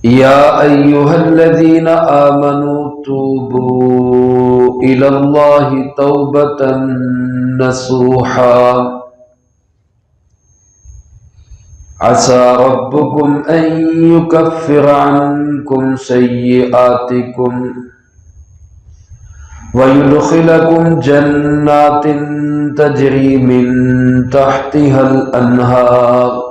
يا أيها الذين آمنوا توبوا إلى الله توبة نصوحا عسى ربكم أن يكفر عنكم سيئاتكم ويدخلكم جنات تجري من تحتها الأنهار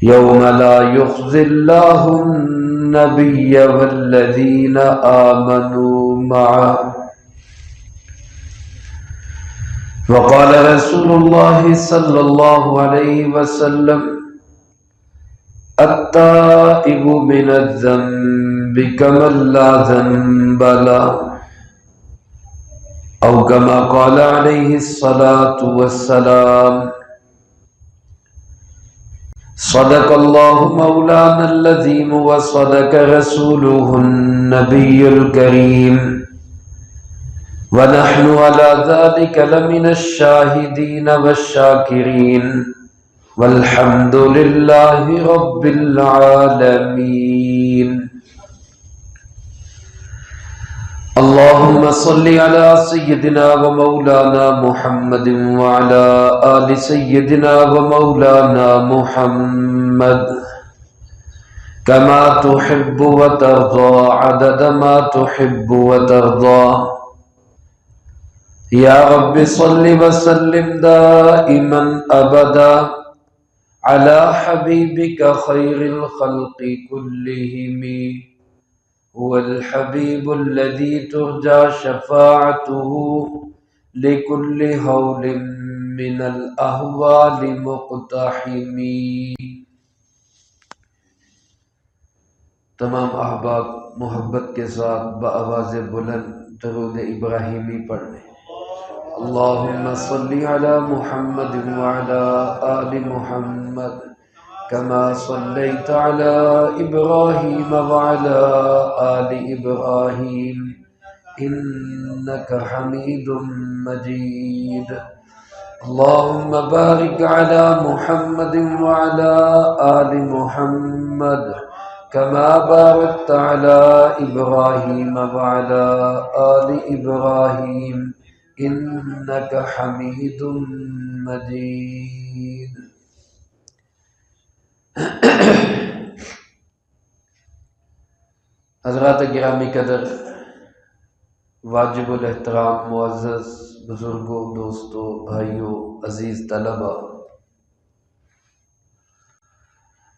يوم لا يخزي الله النبي والذين آمنوا معه وقال رسول الله صلى الله عليه وسلم التائب من الذنب كمن لا ذنب له أو كما قال عليه الصلاة والسلام صدق الله مولانا العظيم وصدق رسوله النبي الكريم ونحن على ذلك لمن الشاهدين والشاكرين والحمد لله رب العالمين اللهم صل على سيدنا ومولانا محمد وعلى آل سيدنا ومولانا محمد كما تحب وترضى عدد ما تحب وترضى يا رب صل وسلم دائما أبدا على حبيبك خير الخلق كلهم هو الحبيب الذي ترجى شفاعته لكل هول من الأهوال مقتحم. تمام احباب محبت کے ساتھ بآواز بلند درود ابراہیمی پڑھ لیں. اللہم صلی علی محمد وعلی آل محمد كما صليت على إبراهيم وعلى آل إبراهيم إنك حميد مجيد. اللهم بارك على محمد وعلى آل محمد كما باركت على إبراهيم وعلى آل إبراهيم إنك حميد مجيد. حضرات گرامی قدر، واجب الاحترام معزز بزرگوں، دوستوں، بھائیوں، عزیز طلبہ،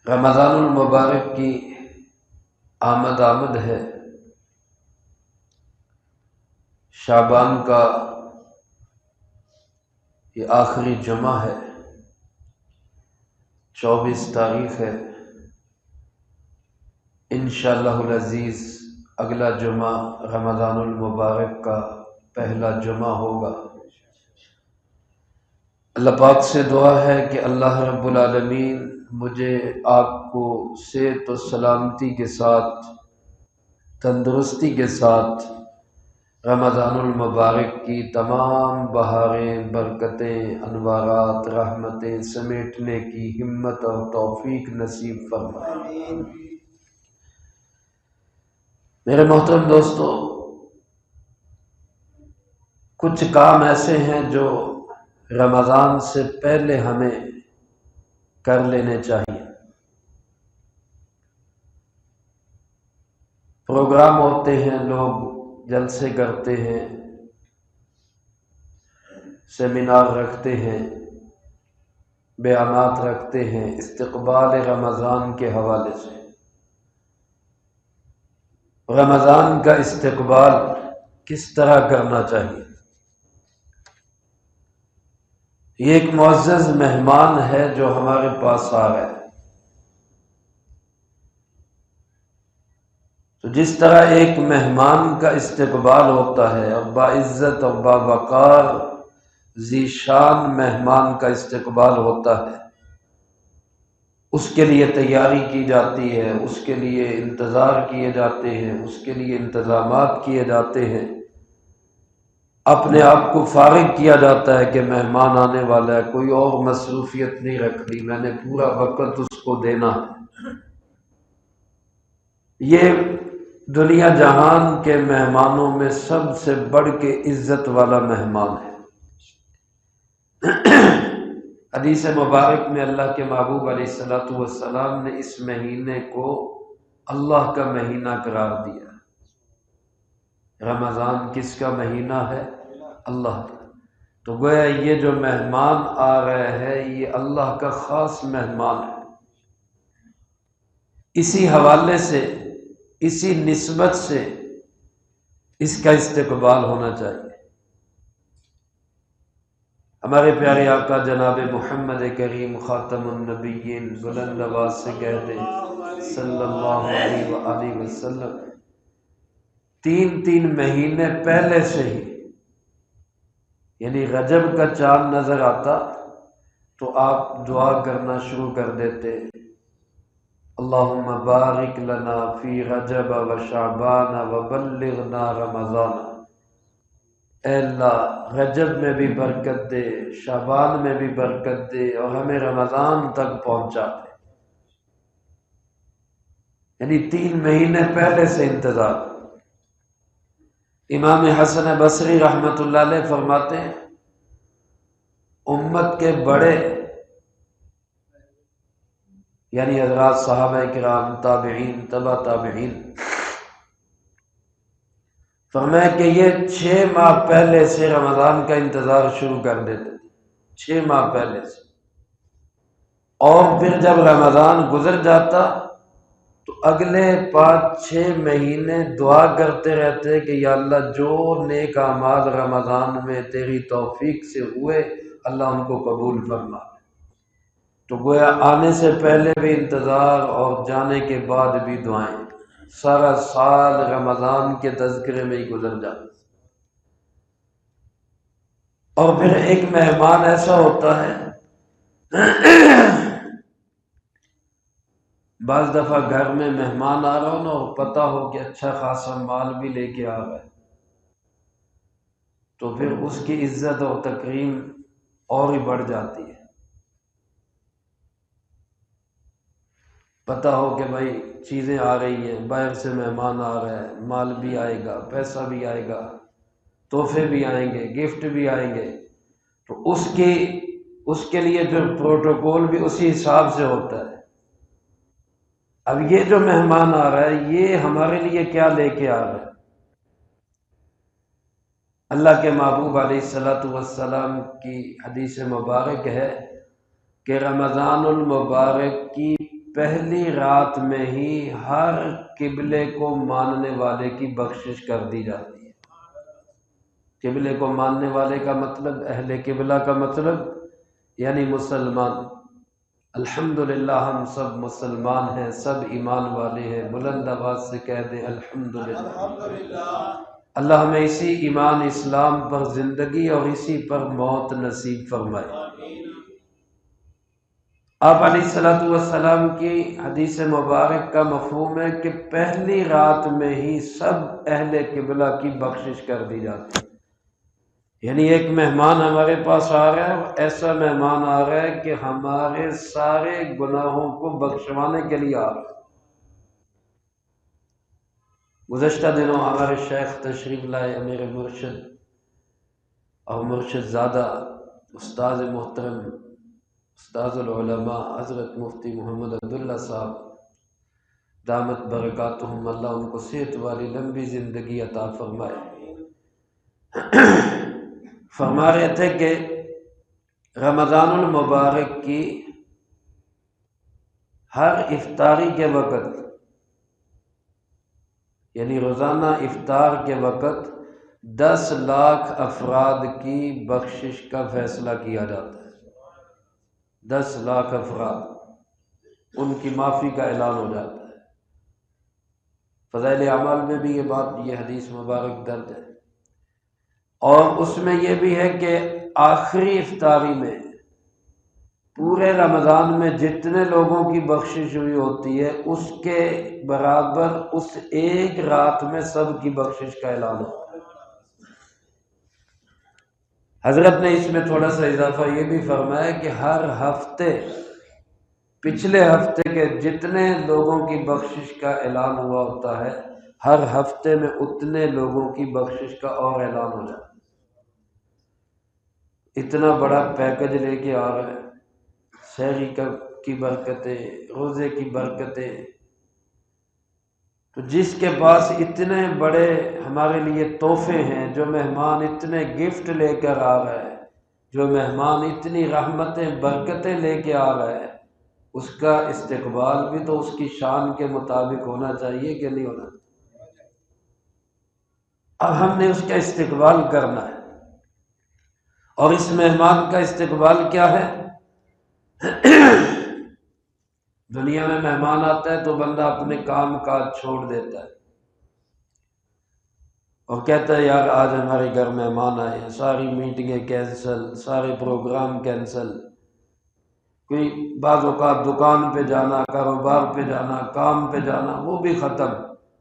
رمضان المبارک کی آمد ہے. شعبان کا یہ آخری جمعہ ہے، 24 تاریخ ہے. انشاءاللہ العزیز اگلا جمعہ رمضان المبارک کا پہلا جمعہ ہوگا. اللہ پاک سے دعا ہے کہ اللہ رب العالمین مجھے آپ کو صحت و سلامتی کے ساتھ، تندرستی کے ساتھ رمضان المبارک کی تمام بہاریں، برکتیں، انوارات، رحمتیں سمیٹنے کی ہمت اور توفیق نصیب فرمائے. میرے محترم دوستو، کچھ کام ایسے ہیں جو رمضان سے پہلے ہمیں کر لینے چاہیے. پروگرام ہوتے ہیں، لوگ جلسے کرتے ہیں، سیمینار رکھتے ہیں، بیانات رکھتے ہیں استقبال رمضان کے حوالے سے. رمضان کا استقبال کس طرح کرنا چاہیے؟ یہ ایک معزز مہمان ہے جو ہمارے پاس آ رہا ہے. تو جس طرح ایک مہمان کا استقبال ہوتا ہے، اور باعزت اور باوقار ذی شان مہمان کا استقبال ہوتا ہے، اس کے لیے تیاری کی جاتی ہے، اس کے لیے انتظار کیے جاتے ہیں، اس کے لیے انتظامات کیے جاتے ہیں. اپنے آپ کو فارغ کیا جاتا ہے کہ مہمان آنے والا ہے، کوئی اور مصروفیت نہیں رکھنی، میں نے پورا وقت اس کو دینا ہے. یہ دنیا جہان کے مہمانوں میں سب سے بڑھ کے عزت والا مہمان ہے۔ حدیث مبارک میں اللہ کے محبوب علیہ الصلوۃ والسلام نے اس مہینے کو اللہ کا مہینہ قرار دیا۔ رمضان کس کا مہینہ ہے؟ اللہ کا۔ تو گویا یہ جو مہمان آ رہے ہیں یہ اللہ کا خاص مہمان ہے۔ اسی حوالے سے، اسی نسبت سے اس کا استقبال ہونا چاہیے۔ ہمارے پیارے آقا جناب محمد کریم خاتم النبیین بلند آواز سے کہتے ہیں صلی اللہ علیہ وآلہ وسلم، 3 مہینے پہلے سے ہی، یعنی رجب کا چاند نظر آتا تو آپ دعا کرنا شروع کر دیتے، اللہم بارک لنا فی رجب و شعبان و بلغنا رمضان۔ اے اللہ رجب میں بھی برکت دے، شعبان میں بھی برکت دے، اور ہمیں رمضان تک پہنچا دے۔ یعنی 3 مہینے پہلے سے انتظار۔ امام حسن بصری رحمۃ اللہ علیہ فرماتے ہیں امت کے بڑے، یعنی حضرات صحابہ کرام، تابعین، تبع تابعین، فرمایا کہ یہ 6 ماہ پہلے سے رمضان کا انتظار شروع کر دیتے تھے، 6 ماہ پہلے سے۔ اور پھر جب رمضان گزر جاتا تو اگلے 5-6 مہینے دعا کرتے رہتے کہ یا اللہ جو نیک اعمال رمضان میں تیری توفیق سے ہوئے اللہ ان کو قبول فرما۔ تو گویا آنے سے پہلے بھی انتظار اور جانے کے بعد بھی دعائیں، سارا سال رمضان کے تذکرے میں ہی گزر جاتا۔ اور پھر ایک مہمان ایسا ہوتا ہے، بعض دفعہ گھر میں مہمان آ رہا ہو نا اور پتہ ہو کہ اچھا خاصا مال بھی لے کے آ رہا ہے، تو پھر اس کی عزت اور تکریم اور ہی بڑھ جاتی ہے۔ پتہ ہو کہ بھائی چیزیں آ رہی ہیں، باہر سے مہمان آ رہے ہیں، مال بھی آئے گا، پیسہ بھی آئے گا، تحفے بھی آئیں گے، گفٹ بھی آئیں گے، تو اس کے لیے پھر پروٹوکول بھی اسی حساب سے ہوتا ہے۔ اب یہ جو مہمان آ رہا ہے یہ ہمارے لیے کیا لے کے آ رہا ہے؟ اللہ کے محبوب علیہ الصلوۃ والسلام کی حدیث مبارک ہے کہ رمضان المبارک کی پہلی رات میں ہی ہر قبلے کو ماننے والے کی بخشش کر دی جاتی ہے۔ قبلے کو ماننے والے کا مطلب، اہل قبلہ کا مطلب یعنی مسلمان۔ الحمدللہ ہم سب مسلمان ہیں، سب ایمان والے ہیں، بلند آواز سے کہہ دیں الحمدللہ۔ اللہ ہمیں اسی ایمان اسلام پر زندگی اور اسی پر موت نصیب فرمائے۔ آپ علیہ الصلوۃ والسلام کی حدیث مبارک کا مفہوم ہے کہ پہلی رات میں ہی سب اہل قبلہ کی بخشش کر دی جاتی ہے۔ یعنی ایک مہمان ہمارے پاس آ رہا ہے، ایسا مہمان آ رہا ہے کہ ہمارے سارے گناہوں کو بخشوانے کے لیے آ رہا ہے۔ گزشتہ دنوں ہمارے شیخ تشریف لائے، امیر مرشد اور مرشد زادہ استاد محترم، استاذ العلماء حضرت مفتی محمد عبداللہ صاحب دامت برکاتہم، اللہ ان کو صحت والی لمبی زندگی عطا فرمائے۔ فرما رہے تھے کہ رمضان المبارک کی ہر افطاری کے وقت، یعنی روزانہ افطار کے وقت 10 لاکھ افراد کی بخشش کا فیصلہ کیا جاتا ہے۔ 10 لاکھ افراد، ان کی معافی کا اعلان ہو جاتا ہے۔ فضائل اعمال میں بھی یہ حدیث مبارک درج ہے۔ اور اس میں یہ بھی ہے کہ آخری افطاری میں پورے رمضان میں جتنے لوگوں کی بخشش ہوئی ہوتی ہے اس کے برابر اس ایک رات میں سب کی بخشش کا اعلان ہوتا ہے۔ حضرت نے اس میں تھوڑا سا اضافہ یہ بھی فرمایا کہ ہر ہفتے پچھلے ہفتے کے جتنے لوگوں کی بخشش کا اعلان ہوا ہوتا ہے، ہر ہفتے میں اتنے لوگوں کی بخشش کا اور اعلان ہو جاتا ہے۔ اتنا بڑا پیکج لے کے آ رہے ہیں، سحری کی برکتیں، روزے کی برکتیں۔ تو جس کے پاس اتنے بڑے ہمارے لیے تحفے ہیں، جو مہمان اتنے گفٹ لے کر آ رہے ہیں، جو مہمان اتنی رحمتیں برکتیں لے کے آ رہے ہیں، اس کا استقبال بھی تو اس کی شان کے مطابق ہونا چاہیے کہ نہیں ہونا؟ اب ہم نے اس کا استقبال کرنا ہے، اور اس مہمان کا استقبال کیا ہے؟ دنیا میں مہمان آتا ہے تو بندہ اپنے کام کاج چھوڑ دیتا ہے اور کہتا ہے یار آج ہمارے گھر مہمان آئے ہیں، ساری میٹنگیں کینسل، سارے پروگرام کینسل، کوئی بعض اوقات دکان پہ جانا، کاروبار پہ جانا، کام پہ جانا وہ بھی ختم،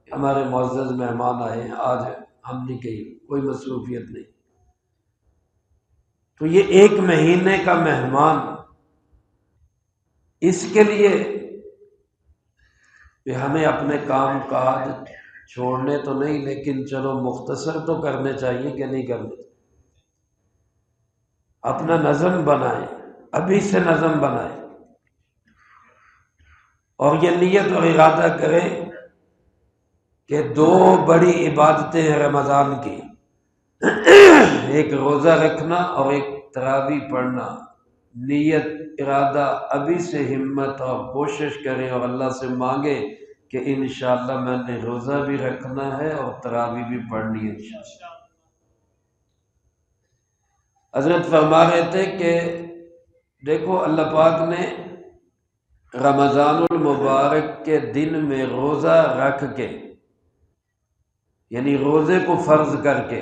ہمارے معزز مہمان آئے ہیں آج ہم نہیں کہیں، کوئی مصروفیت نہیں۔ تو یہ ایک مہینے کا مہمان، اس کے لیے کہ ہمیں اپنے کام کاج چھوڑنے تو نہیں، لیکن چلو مختصر تو کرنے چاہیے کہ نہیں کرنے؟ اپنا نظم بنائیں، ابھی سے نظم بنائیں، اور یہ نیت اور ارادہ کریں کہ 2 بڑی عبادتیں ہیں رمضان کی، ایک روزہ رکھنا اور ایک تراویح پڑھنا۔ نیت ارادہ ابھی سے ہمت اور کوشش کریں اور اللہ سے مانگیں کہ انشاءاللہ میں نے روزہ بھی رکھنا ہے اور تراویح بھی پڑھنی ہے انشاءاللہ۔ حضرت فرما رہے تھے کہ دیکھو اللہ پاک نے رمضان المبارک کے دن میں روزہ رکھ کے، یعنی روزے کو فرض کر کے،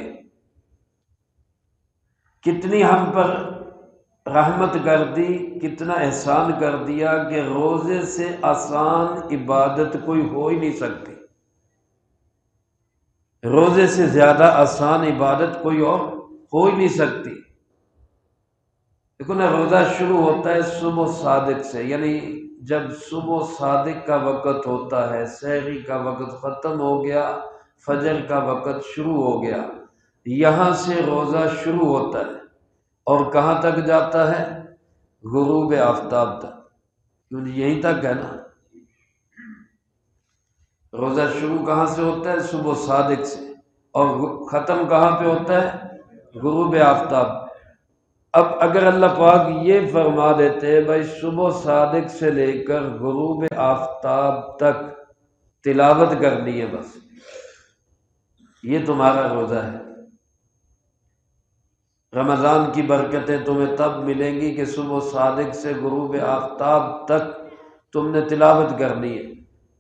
کتنی ہم پر رحمت کر دی، کتنا احسان کر دیا کہ روزے سے آسان عبادت کوئی ہو ہی نہیں سکتی، روزے سے زیادہ آسان عبادت کوئی اور ہو ہی نہیں سکتی۔ دیکھو نا، روزہ شروع ہوتا ہے صبح صادق سے، یعنی جب صبح صادق کا وقت ہوتا ہے، سحری کا وقت ختم ہو گیا، فجر کا وقت شروع ہو گیا، یہاں سے روزہ شروع ہوتا ہے اور کہاں تک جاتا ہے؟ غروب آفتاب تک، کیونکہ یہیں تک ہے نا۔ روزہ شروع کہاں سے ہوتا ہے؟ صبح صادق سے، اور ختم کہاں پہ ہوتا ہے؟ غروب آفتاب۔ اب اگر اللہ پاک یہ فرما دیتے بھائی صبح صادق سے لے کر غروب آفتاب تک تلاوت کرنی ہے، بس یہ تمہارا روزہ ہے، رمضان کی برکتیں تمہیں تب ملیں گی کہ صبح صادق سے غروب آفتاب تک تم نے تلاوت کرنی ہے۔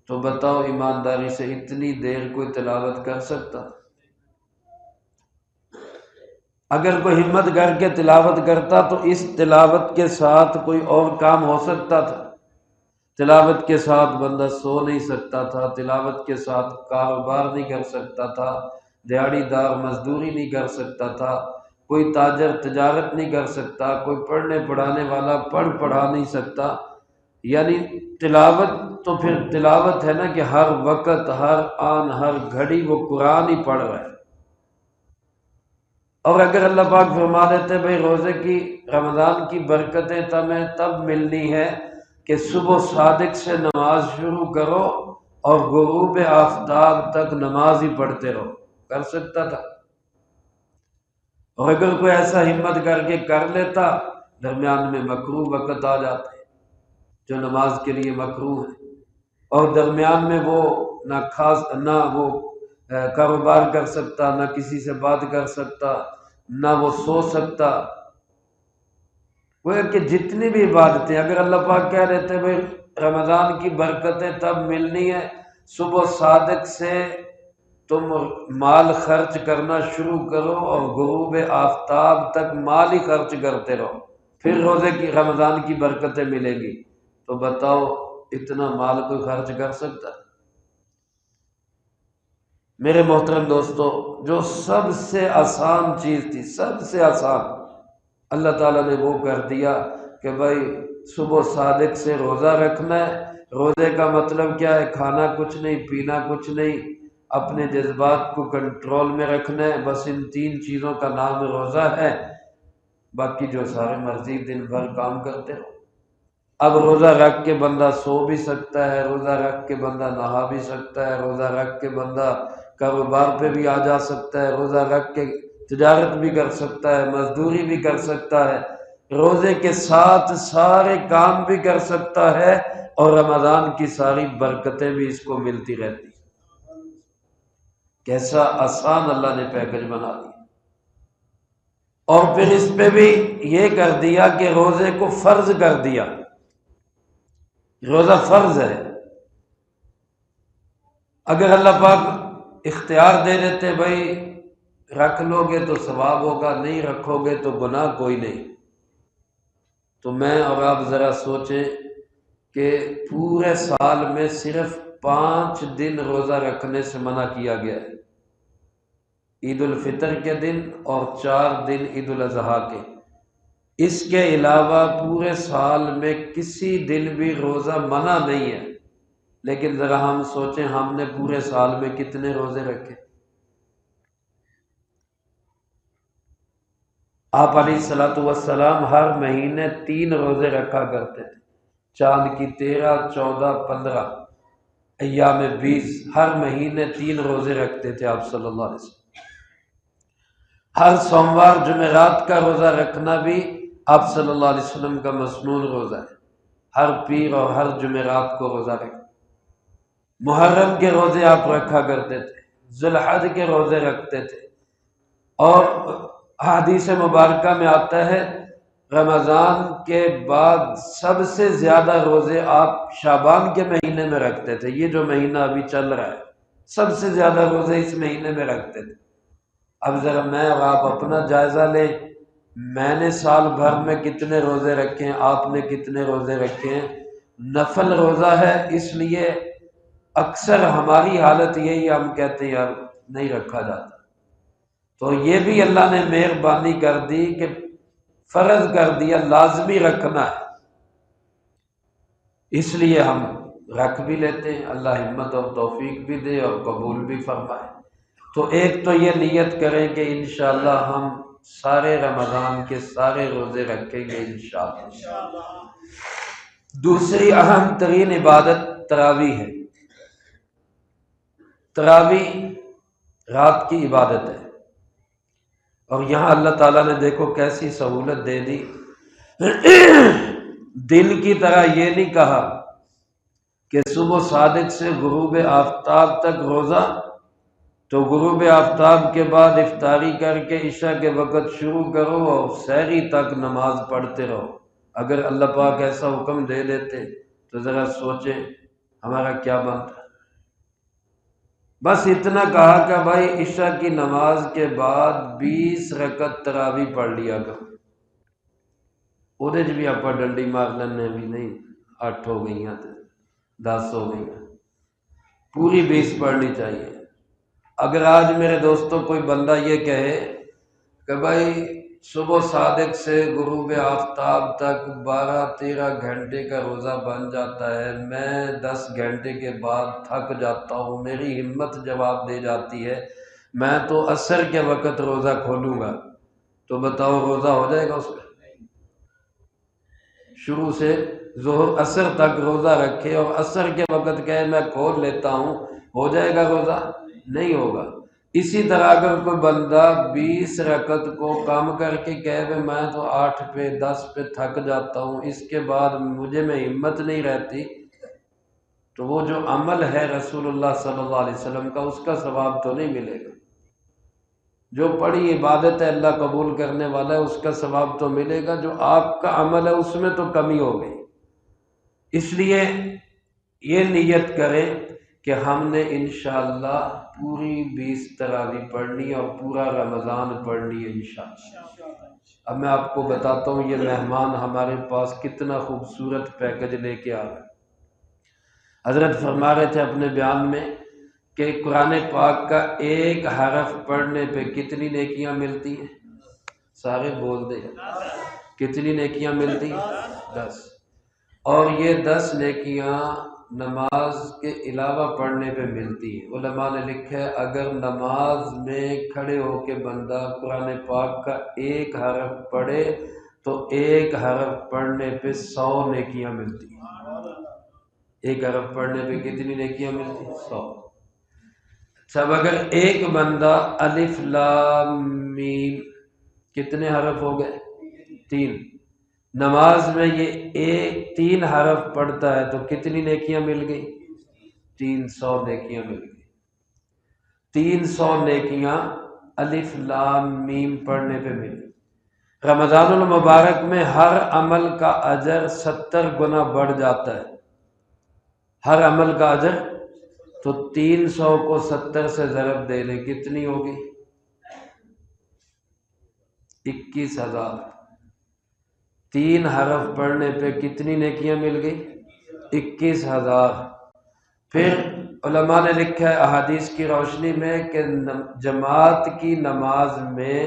تو بتاؤ ایمانداری سے اتنی دیر کوئی تلاوت کر سکتا؟ اگر کوئی ہمت کر کے تلاوت کرتا تو اس تلاوت کے ساتھ کوئی اور کام ہو سکتا تھا؟ تلاوت کے ساتھ بندہ سو نہیں سکتا تھا، تلاوت کے ساتھ کاروبار نہیں کر سکتا تھا، دیہڑی دار مزدوری نہیں کر سکتا تھا، کوئی تاجر تجارت نہیں کر سکتا، کوئی پڑھنے پڑھانے والا پڑھا نہیں سکتا۔ یعنی تلاوت تو پھر تلاوت ہے نا کہ ہر وقت، ہر آن، ہر گھڑی وہ قرآن ہی پڑھ رہا ہے۔ اور اگر اللہ پاک فرما دیتے بھئی روزے کی، رمضان کی برکتیں تمہیں تب ملنی ہے کہ صبح صادق سے نماز شروع کرو اور غروب آفتاب تک نماز ہی پڑھتے رہو، کر سکتا تھا؟ اور اگر کوئی ایسا ہمت کر کے کر لیتا، درمیان میں مکروہ وقت آ جاتے جو نماز کے لیے مکروہ ہے، اور درمیان میں وہ نہ وہ کاروبار کر سکتا، نہ کسی سے بات کر سکتا، نہ وہ سو سکتا۔ وہ کہ جتنی بھی عبادتیں اگر اللہ پاک کہہ دیتے بھائی رمضان کی برکتیں تب ملنی ہے صبح صادق سے تم مال خرچ کرنا شروع کرو اور غروب آفتاب تک مال ہی خرچ کرتے رہو، پھر روزے کی، رمضان کی برکتیں ملیں گی، تو بتاؤ اتنا مال کوئی خرچ کر سکتا؟ میرے محترم دوستو، جو سب سے آسان چیز تھی، سب سے آسان، اللہ تعالیٰ نے وہ کر دیا کہ بھائی صبح صادق سے روزہ رکھنا ہے۔ روزے کا مطلب کیا ہے؟ کھانا کچھ نہیں، پینا کچھ نہیں، اپنے جذبات کو کنٹرول میں رکھنا ہے، بس ان 3 چیزوں کا نام روزہ ہے۔ باقی جو سارے مرضی دن بھر کام کرتے ہو۔ اب روزہ رکھ کے بندہ سو بھی سکتا ہے، روزہ رکھ کے بندہ نہا بھی سکتا ہے، روزہ رکھ کے بندہ کاروبار پہ بھی آ جا سکتا ہے، روزہ رکھ کے تجارت بھی کر سکتا ہے، مزدوری بھی کر سکتا ہے، روزے کے ساتھ سارے کام بھی کر سکتا ہے، اور رمضان کی ساری برکتیں بھی اس کو ملتی رہتی۔ کیسا آسان اللہ نے پیکج بنا دیا۔ اور پھر اس پہ بھی یہ کر دیا کہ روزے کو فرض کر دیا۔ روزہ فرض ہے۔ اگر اللہ پاک اختیار دے دیتے بھائی رکھ لو گے تو ثواب ہوگا، نہیں رکھو گے تو گناہ کوئی نہیں، تو میں اور آپ ذرا سوچیں کہ پورے سال میں صرف 5 دن روزہ رکھنے سے منع کیا گیا ہے، عید الفطر کے دن اور 4 دن عید الاضحیٰ کے۔ اس کے علاوہ پورے سال میں کسی دن بھی روزہ منع نہیں ہے، لیکن ذرا ہم سوچیں ہم نے پورے سال میں کتنے روزے رکھے؟ آپ علیہ الصلوۃ والسلام ہر مہینے 3 روزے رکھا کرتے تھے، چاند کی 13، 14، 15، ایام 20، ہر مہینے 3 روزے رکھتے تھے آپ صلی اللہ علیہ وسلم۔ ہر سوموار جمعرات کا روزہ رکھنا بھی آپ صلی اللہ علیہ وسلم کا مسنون روزہ ہے، ہر پیر اور ہر جمعرات کو روزہ رکھنا۔ محرم کے روزے آپ رکھا کرتے تھے، ذی الحج کے روزے رکھتے تھے، اور حدیث مبارکہ میں آتا ہے رمضان کے بعد سب سے زیادہ روزے آپ شعبان کے مہینے میں رکھتے تھے۔ یہ جو مہینہ ابھی چل رہا ہے سب سے زیادہ روزے اس مہینے میں رکھتے تھے۔ اب ذرا میں اور آپ اپنا جائزہ لیں، میں نے سال بھر میں کتنے روزے رکھے ہیں، آپ نے کتنے روزے رکھے ہیں؟ نفل روزہ ہے، اس لیے اکثر ہماری حالت یہی، ہم کہتے ہیں یار نہیں رکھا جاتا، تو یہ بھی اللہ نے مہربانی کر دی کہ فرض کر دیا، لازمی رکھنا ہے، اس لیے ہم رکھ بھی لیتے ہیں۔ اللہ ہمت اور توفیق بھی دے اور قبول بھی فرمائے۔ تو ایک تو یہ نیت کریں کہ انشاءاللہ ہم سارے رمضان کے سارے روزے رکھیں گے انشاءاللہ۔ دوسری اہم ترین عبادت تراویح ہے۔ تراویح رات کی عبادت ہے، اور یہاں اللہ تعالیٰ نے دیکھو کیسی سہولت دے دی۔ دن کی طرح یہ نہیں کہا کہ صبح صادق سے غروب آفتاب تک روزہ، تو غروب آفتاب کے بعد افطاری کر کے عشاء کے وقت شروع کرو اور سحری تک نماز پڑھتے رہو۔ اگر اللہ پاک ایسا حکم دے دیتے تو ذرا سوچیں ہمارا کیا بنتا۔ بس اتنا کہا کہ بھائی عشاء کی نماز کے بعد 20 رکعت تراویح پڑھ لیا کرو، بھی آپ ڈنڈی مار لینے بھی نہیں، 8 ہو گئی ہیں 10 ہو گئی ہیں، پوری 20 پڑھنی چاہیے۔ اگر آج میرے دوستوں کوئی بندہ یہ کہے کہ بھائی صبح صادق سے غروب آفتاب تک 12-13 گھنٹے کا روزہ بن جاتا ہے، میں 10 گھنٹے کے بعد تھک جاتا ہوں، میری ہمت جواب دے جاتی ہے، میں تو عصر کے وقت روزہ کھولوں گا، تو بتاؤ روزہ ہو جائے گا اس کا؟ شروع سے ظہر عصر تک روزہ رکھے اور عصر کے وقت کہے میں کھول لیتا ہوں، ہو جائے گا روزہ؟ نہیں ہوگا۔ اسی طرح اگر کوئی بندہ 20 رکعت کو کام کر کے کہے میں تو 8 پہ 10 پہ تھک جاتا ہوں، اس کے بعد مجھے میں ہمت نہیں رہتی، تو وہ جو عمل ہے رسول اللہ صلی اللہ علیہ وسلم کا، اس کا ثواب تو نہیں ملے گا۔ جو بڑی عبادت ہے اللہ قبول کرنے والا ہے، اس کا ثواب تو ملے گا، جو آپ کا عمل ہے اس میں تو کمی ہو گئی۔ اس لیے یہ نیت کریں کہ ہم نے انشاءاللہ پوری 20 تراویح پڑھنی اور پورا رمضان پڑھنی ہے انشاءاللہ۔ اب میں آپ کو بتاتا ہوں یہ مہمان ہمارے پاس کتنا خوبصورت پیکج لے کے آ گئے۔ حضرت فرما رہے تھے اپنے بیان میں کہ قرآن پاک کا ایک حرف پڑھنے پہ کتنی نیکیاں ملتی ہیں؟ سارے بول دیں، کتنی نیکیاں ملتی ہیں؟ 10۔ اور یہ 10 نیکیاں نماز کے علاوہ پڑھنے پہ ملتی ہیں۔ علماء نے لکھا ہے اگر نماز میں کھڑے ہو کے بندہ قرآن پاک کا ایک حرف پڑھے تو ایک حرف پڑھنے پہ 100 نیکیاں ملتی ہیں۔ ایک حرف پڑھنے پہ کتنی نیکیاں ملتی ہیں؟ 100۔ سب اگر ایک بندہ الف لام میم، کتنے حرف ہو گئے؟ 3۔ نماز میں یہ 3 حرف پڑھتا ہے تو کتنی نیکیاں مل گئی؟ 300 نیکیاں مل گئی۔ 300 نیکیاں الف لام میم پڑھنے پہ ملی۔ رمضان المبارک میں ہر عمل کا اجر 70 گنا بڑھ جاتا ہے، ہر عمل کا اجر۔ تو 300 کو 70 سے ضرب دے لیں، کتنی ہوگی؟ 21,000۔ 3 حرف پڑھنے پہ کتنی نیکیاں مل گئی؟ 21,000۔ پھر علماء نے لکھا ہے احادیث کی روشنی میں کہ جماعت کی نماز میں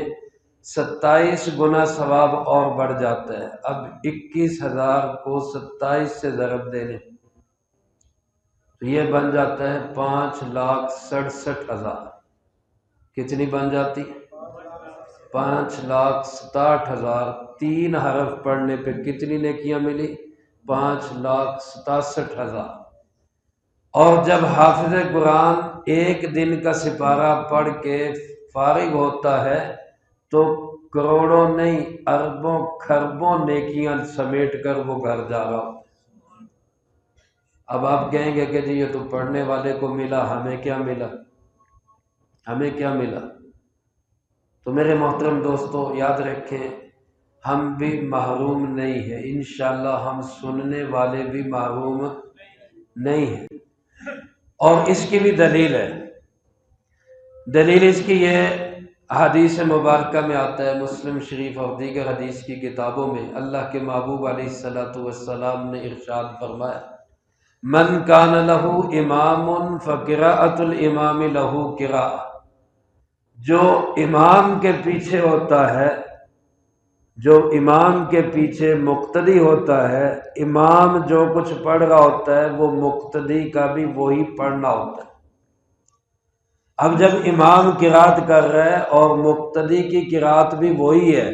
27 گنا ثواب اور بڑھ جاتا ہے۔ اب 21,000 کو 27 سے ضرب دے لیں تو یہ بن جاتا ہے 5,67,000۔ کتنی بن جاتی؟ 5,67,000۔ 3 حرف پڑھنے پہ کتنی نیکیاں ملی؟ 5,67,000۔ اور جب حافظ قرآن ایک دن کا سپارہ پڑھ کے فارغ ہوتا ہے تو کروڑوں نہیں اربوں کھربوں نیکیاں سمیٹ کر وہ گھر جا رہا ہوتا ہے۔ اب آپ کہیں گے کہ جی یہ تو پڑھنے والے کو ملا، ہمیں کیا ملا؟ ہمیں کیا ملا؟ تو میرے محترم دوستو یاد رکھیں ہم بھی محروم نہیں ہیں، انشاءاللہ ہم سننے والے بھی محروم نہیں ہیں۔ اور اس کی بھی دلیل ہے، دلیل اس کی یہ حدیث مبارکہ میں آتا ہے، مسلم شریف اور دیگر حدیث کی کتابوں میں اللہ کے محبوب علیہ الصلوۃ والسلام نے ارشاد فرمایا من کان لہ امام فقراءۃ الامام لہ قراءۃ، جو امام کے پیچھے ہوتا ہے، جو امام کے پیچھے مقتدی ہوتا ہے، امام جو کچھ پڑھ رہا ہوتا ہے وہ مقتدی کا بھی وہی پڑھنا ہوتا ہے۔ اب جب امام قرات کر رہا ہے اور مقتدی کی قرات بھی وہی ہے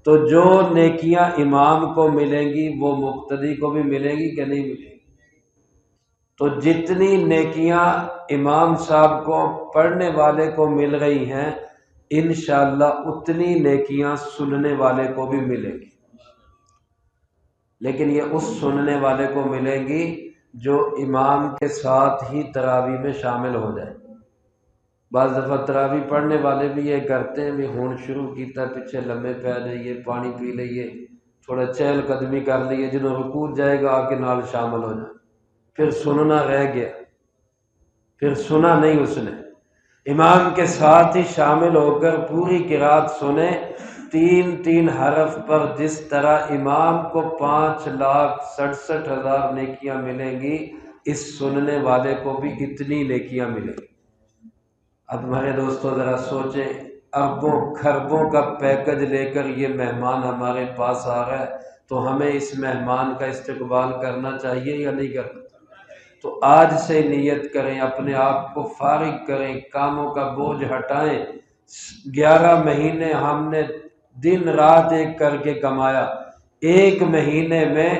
تو جو نیکیاں امام کو ملیں گی وہ مقتدی کو بھی ملیں گی کہ نہیں ملیں گی؟ تو جتنی نیکیاں امام صاحب کو پڑھنے والے کو مل رہی ہیں انشاءاللہ اتنی نیکیاں سننے والے کو بھی ملے گی، لیکن یہ اس سننے والے کو ملیں گی جو امام کے ساتھ ہی تراویح میں شامل ہو جائے۔ بعض دفعہ تراویح پڑھنے والے بھی یہ کرتے ہیں، بھی ہون شروع کیتا پیچھے لمبے پہ جائیے، پانی پی لئیے، تھوڑا چہل قدمی کر لیے، جنہوں رکوع جائے گا آ کے نال شامل ہو جائے، پھر سننا رہ گیا، پھر سنا نہیں اس نے۔ امام کے ساتھ ہی شامل ہو کر پوری قرات سنے، 3 حرف پر جس طرح امام کو 5,67,000 نیکیاں ملیں گی اس سننے والے کو بھی اتنی نیکیاں ملیں گی۔ اب ہمارے دوستو ذرا سوچیں، اربوں کھربوں کا پیکج لے کر یہ مہمان ہمارے پاس آ رہا ہے تو ہمیں اس مہمان کا استقبال کرنا چاہیے یا نہیں کرنا؟ تو آج سے نیت کریں، اپنے آپ کو فارغ کریں، کاموں کا بوجھ ہٹائیں۔ 11 مہینے ہم نے دن رات ایک کر کے کمایا، ایک مہینے میں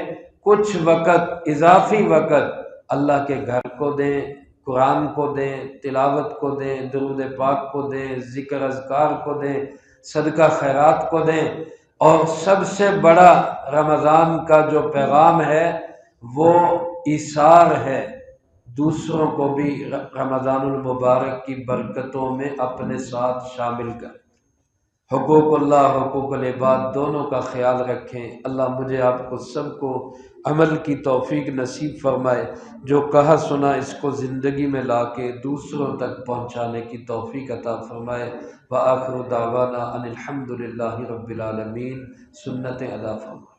کچھ وقت اضافی وقت اللہ کے گھر کو دیں، قرآن کو دیں، تلاوت کو دیں، درود پاک کو دیں، ذکر اذکار کو دیں، صدقہ خیرات کو دیں۔ اور سب سے بڑا رمضان کا جو پیغام ہے وہ ایثار ہے، دوسروں کو بھی رمضان المبارک کی برکتوں میں اپنے ساتھ شامل کر۔ حقوق اللہ حقوق العباد دونوں کا خیال رکھیں۔ اللہ مجھے آپ کو سب کو عمل کی توفیق نصیب فرمائے، جو کہا سنا اس کو زندگی میں لا کے دوسروں تک پہنچانے کی توفیق عطا فرمائے۔ وآخر دعوانا ان الحمد للہ رب العالمین۔ سنتیں ادا فرمائے۔